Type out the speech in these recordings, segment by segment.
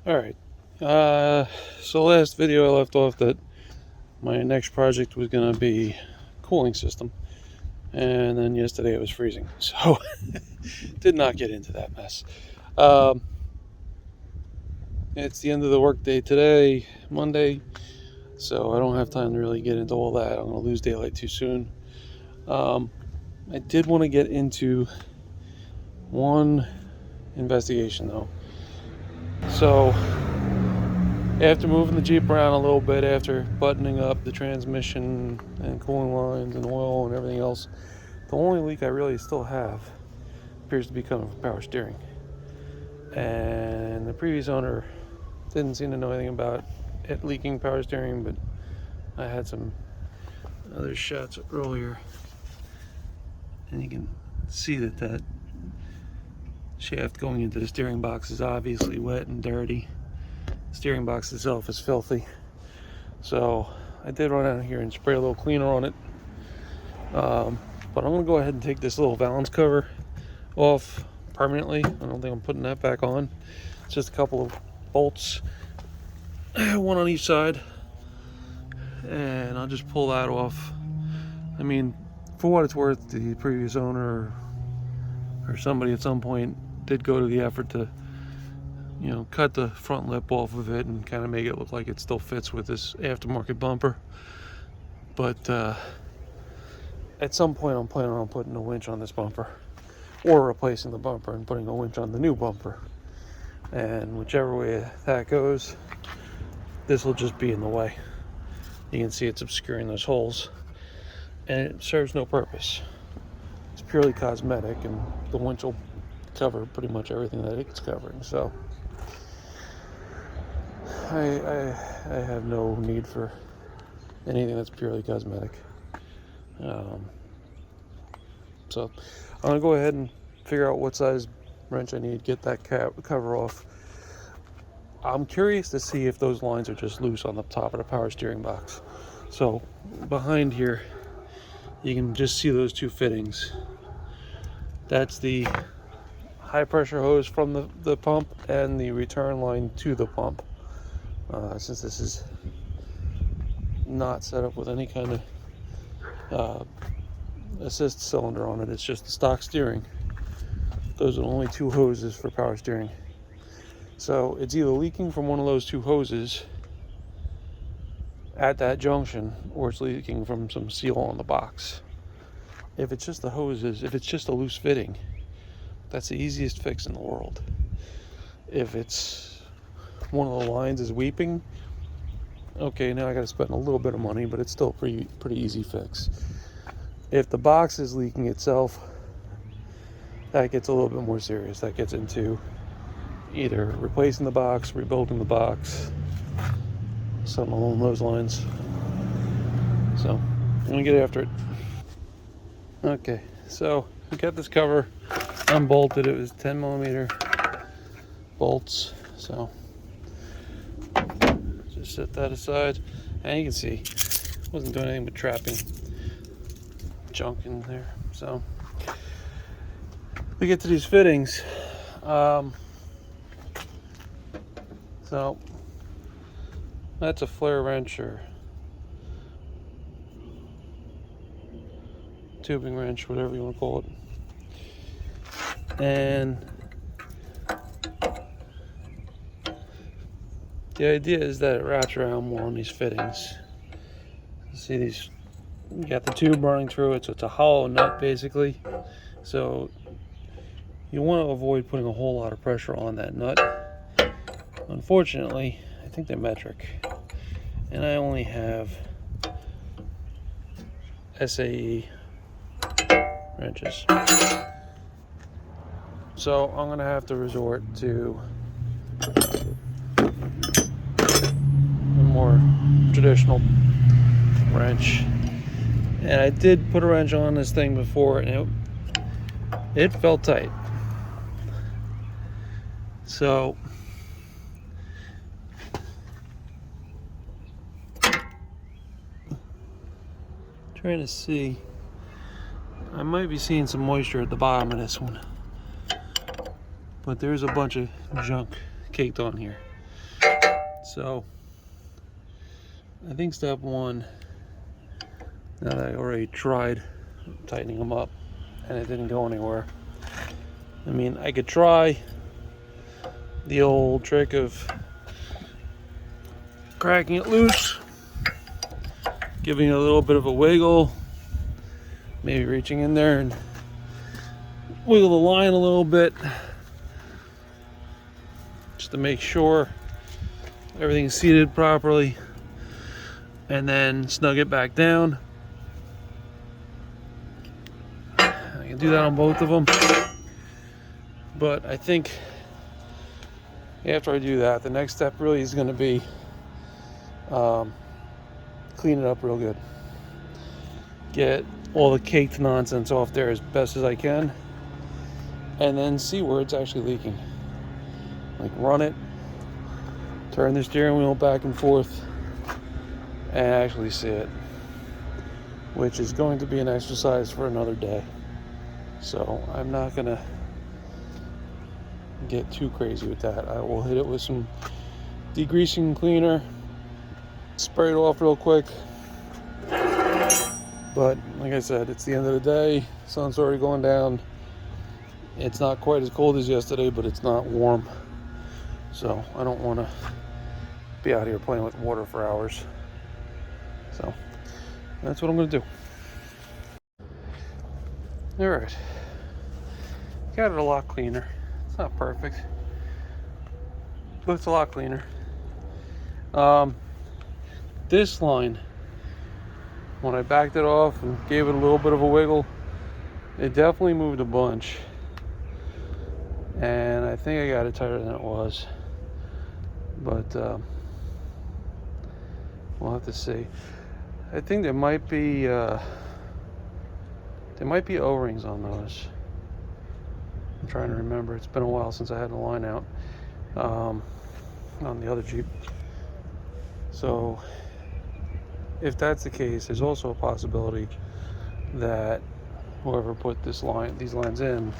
Alright, so last video I left off that my next project was going to be cooling system, and then yesterday it was freezing, so did not get into that mess. It's the end of the workday today, Monday, so I don't have time to really get into all that. I'm going to lose daylight too soon. I did want to get into one investigation though. So after moving the Jeep around a little bit, after buttoning up the transmission and cooling lines and oil and everything else, the only leak I really still have appears to be coming from power steering. And the previous owner didn't seem to know anything about it leaking power steering, but I had some other shots earlier, and you can see that shaft going into the steering box is obviously wet and dirty. The steering box itself is filthy. So I did run out here and spray a little cleaner on it. But I'm going to go ahead and take this little valance cover off permanently. I don't think I'm putting that back on. It's just a couple of bolts, one on each side, and I'll just pull that off. I mean, for what it's worth, the previous owner or somebody at some point did go to the effort to, cut the front lip off of it and kind of make it look like it still fits with this aftermarket bumper. But at some point I'm planning on putting a winch on this bumper, or replacing the bumper and putting a winch on the new bumper. And whichever way that goes, this will just be in the way. You can see it's obscuring those holes, and it serves no purpose. It's purely cosmetic, and the winch will cover pretty much everything that it's covering. So I have no need for anything that's purely cosmetic. So I'm gonna go ahead and figure out what size wrench I need to get that cover off. I'm curious to see if those lines are just loose on the top of the power steering box. So behind here, you can just see those two fittings. That's the high pressure hose from the pump and the return line to the pump. Since this is not set up with any kind of assist cylinder on it, it's just the stock steering. Those are the only two hoses for power steering. So it's either leaking from one of those two hoses at that junction, or it's leaking from some seal on the box. If it's just the hoses, if it's just a loose fitting, that's the easiest fix in the world. If it's one of the lines is weeping, okay, now I got to spend a little bit of money, but it's still a pretty easy fix. If the box is leaking itself, that gets a little bit more serious. That gets into either replacing the box, rebuilding the box, something along those lines. So I'm gonna get after it. Okay, so we got this cover unbolted. It was 10mm bolts, so just set that aside, and you can see it wasn't doing anything but trapping junk in there. So we get to these fittings. So that's a flare wrench or tubing wrench, whatever you want to call it. And the idea is that it wraps around more on these fittings. You see these, you got the tube running through it, so it's a hollow nut basically. So you want to avoid putting a whole lot of pressure on that nut. Unfortunately, I think they're metric, and I only have SAE wrenches. So I'm going to have to resort to a more traditional wrench. And I did put a wrench on this thing before, and it felt tight. So trying to see, I might be seeing some moisture at the bottom of this one, but there's a bunch of junk caked on here. So I think step one, now that I already tried tightening them up and it didn't go anywhere, I mean, I could try the old trick of cracking it loose, giving it a little bit of a wiggle, maybe reaching in there and wiggle the line a little bit just to make sure everything's seated properly, and then snug it back down. I can do that on both of them, but I think after I do that, the next step really is going to be clean it up real good, get all the caked nonsense off there as best as I can, and then see where it's actually leaking. Like, run it, turn the steering wheel back and forth, and actually see it, which is going to be an exercise for another day. So I'm not gonna get too crazy with that. I will hit it with some degreasing cleaner, spray it off real quick. But like I said, it's the end of the day, sun's already going down. It's not quite as cold as yesterday, but it's not warm. So I don't want to be out here playing with water for hours. So that's what I'm going to do. All right, got it a lot cleaner. It's not perfect, but it's a lot cleaner. This line, when I backed it off and gave it a little bit of a wiggle, it definitely moved a bunch, and I think I got it tighter than it was, but we'll have to see. I think there might be O-rings on those. I'm trying to remember. It's been a while since I had the line out on the other Jeep. So if that's the case, there's also a possibility that whoever put these lines in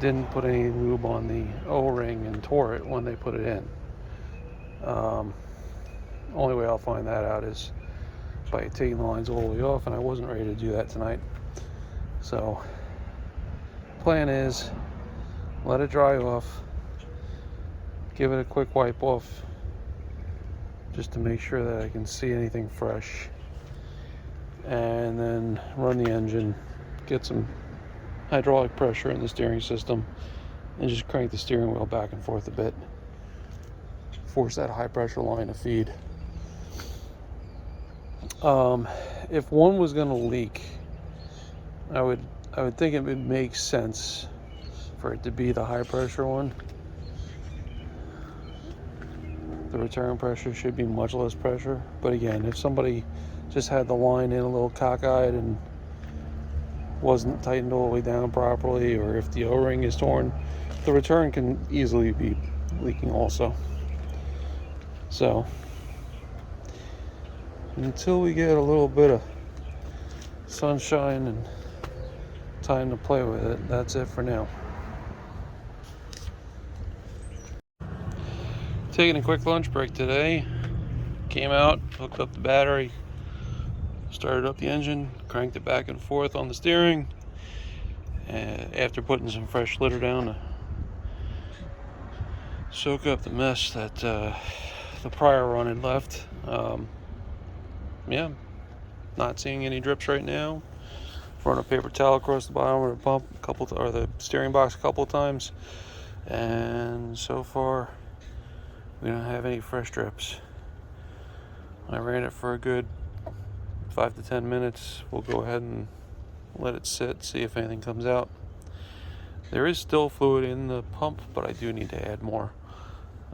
didn't put any lube on the O-ring and tore it when they put it in. Only way I'll find that out is by taking the lines all the way off, and I wasn't ready to do that tonight. So plan is let it dry off, give it a quick wipe off just to make sure that I can see anything fresh, and then run the engine, get some hydraulic pressure in the steering system, and just crank the steering wheel back and forth a bit, force that high pressure line to feed. If one was going to leak, I would think it would make sense for it to be the high pressure one. The return pressure should be much less pressure. But again, if somebody just had the line in a little cockeyed and wasn't tightened all the way down properly, or if the O-ring is torn, the return can easily be leaking also. So until we get a little bit of sunshine and time to play with it, that's it for now. Taking a quick lunch break today. Came out, hooked up the battery, started up the engine, cranked it back and forth on the steering, and after putting some fresh litter down to soak up the mess that the prior run had left. Yeah, not seeing any drips right now. Run a paper towel across the bottom of the pump or the steering box a couple of times, and so far we don't have any fresh drips. I ran it for a good 5 to 10 minutes. We'll go ahead and let it sit, see if anything comes out. There is still fluid in the pump, but I do need to add more.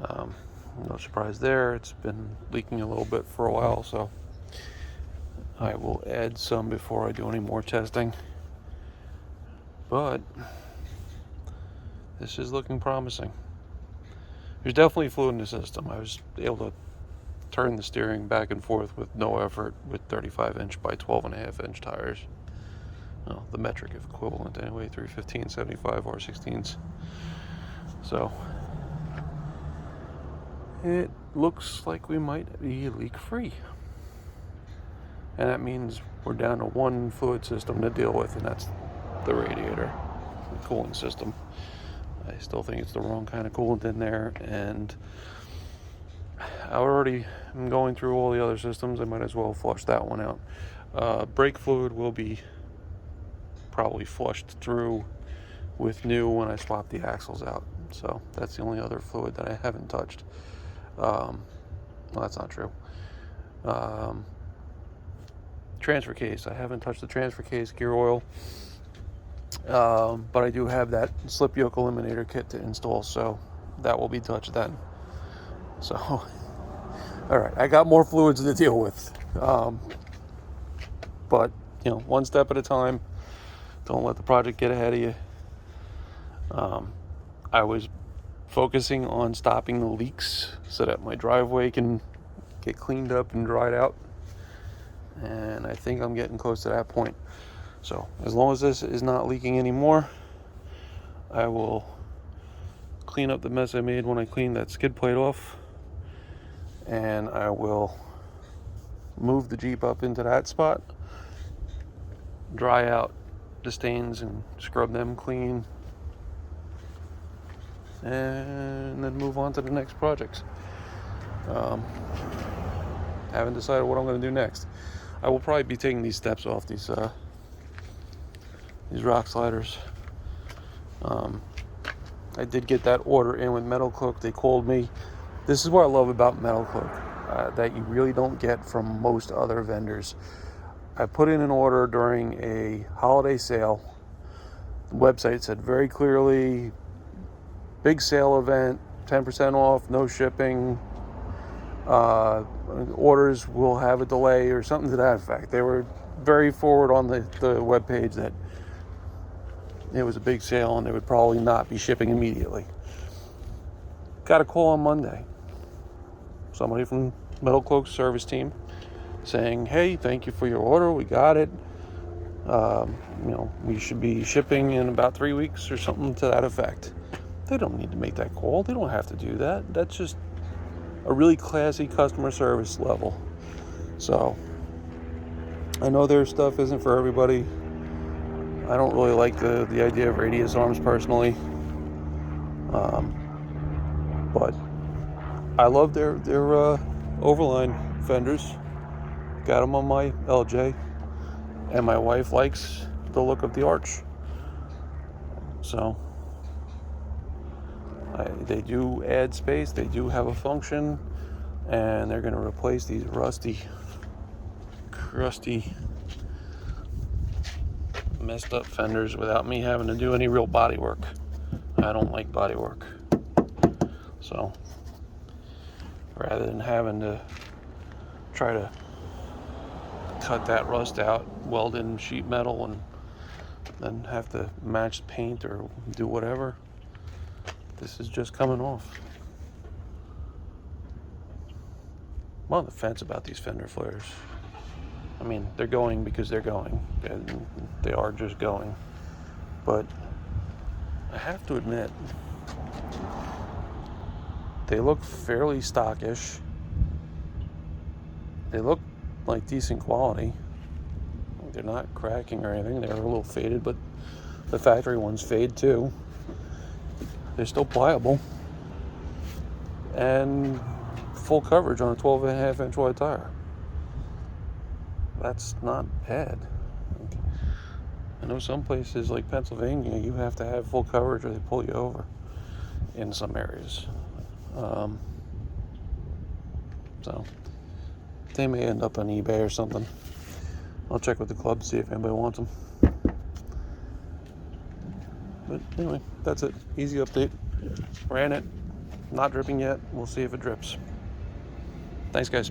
No surprise there. It's been leaking a little bit for a while, so I will add some before I do any more testing. But this is looking promising. There's definitely fluid in the system. I was able to turn the steering back and forth with no effort with 35-inch by 12.5-inch tires. Well, the metric equivalent anyway, 315 75 R16s. So it looks like we might be leak free. And that means we're down to one fluid system to deal with, and that's the radiator, the cooling system. I still think it's the wrong kind of coolant in there, and I already am going through all the other systems. I might as well flush that one out. Brake fluid will be probably flushed through with new when I swap the axles out. So that's the only other fluid that I haven't touched. Well, that's not true. Transfer case. I haven't touched the transfer case gear oil. But I do have that slip yoke eliminator kit to install, so that will be touched then. So, all right, I got more fluids to deal with. But, one step at a time. Don't let the project get ahead of you. I was focusing on stopping the leaks so that my driveway can get cleaned up and dried out. And I think I'm getting close to that point. So as long as this is not leaking anymore, I will clean up the mess I made when I cleaned that skid plate off. And I will move the Jeep up into that spot, dry out the stains and scrub them clean, and then move on to the next projects. Haven't decided what I'm going to do next. I will probably be taking these steps off, these rock sliders. I did get that order in with Metal Cloak. They called me. This is what I love about Metal Cloak, that you really don't get from most other vendors. I put in an order during a holiday sale. The website said very clearly, big sale event, 10% off, no shipping. Orders will have a delay or something to that effect. They were very forward on the webpage that it was a big sale and they would probably not be shipping immediately. Got a call on Monday. Somebody from Metal Cloak's service team saying, hey, thank you for your order. We got it. We should be shipping in about 3 weeks or something to that effect. They don't need to make that call. They don't have to do that. That's just a really classy customer service level. So I know their stuff isn't for everybody. I don't really like the idea of radius arms personally. But I love their overline fenders. Got them on my LJ, and my wife likes the look of the arch. So they do add space. They do have a function, and they're going to replace these rusty, crusty, messed up fenders without me having to do any real body work. I don't like body work. So rather than having to try to cut that rust out, weld in sheet metal, and then have to match paint or do whatever, this is just coming off. I'm on the fence about these fender flares. I mean, they're going because they're going, and they are just going. But I have to admit, they look fairly stockish. They look like decent quality. They're not cracking or anything. They're a little faded, but the factory ones fade too. They're still pliable. And full coverage on a 12.5-inch wide tire. That's not bad. I know some places like Pennsylvania, you have to have full coverage or they pull you over in some areas. So they may end up on eBay or something. I'll check with the club to see if anybody wants them. But anyway, that's it. Easy update. Ran it. Not dripping yet. We'll see if it drips. Thanks, guys.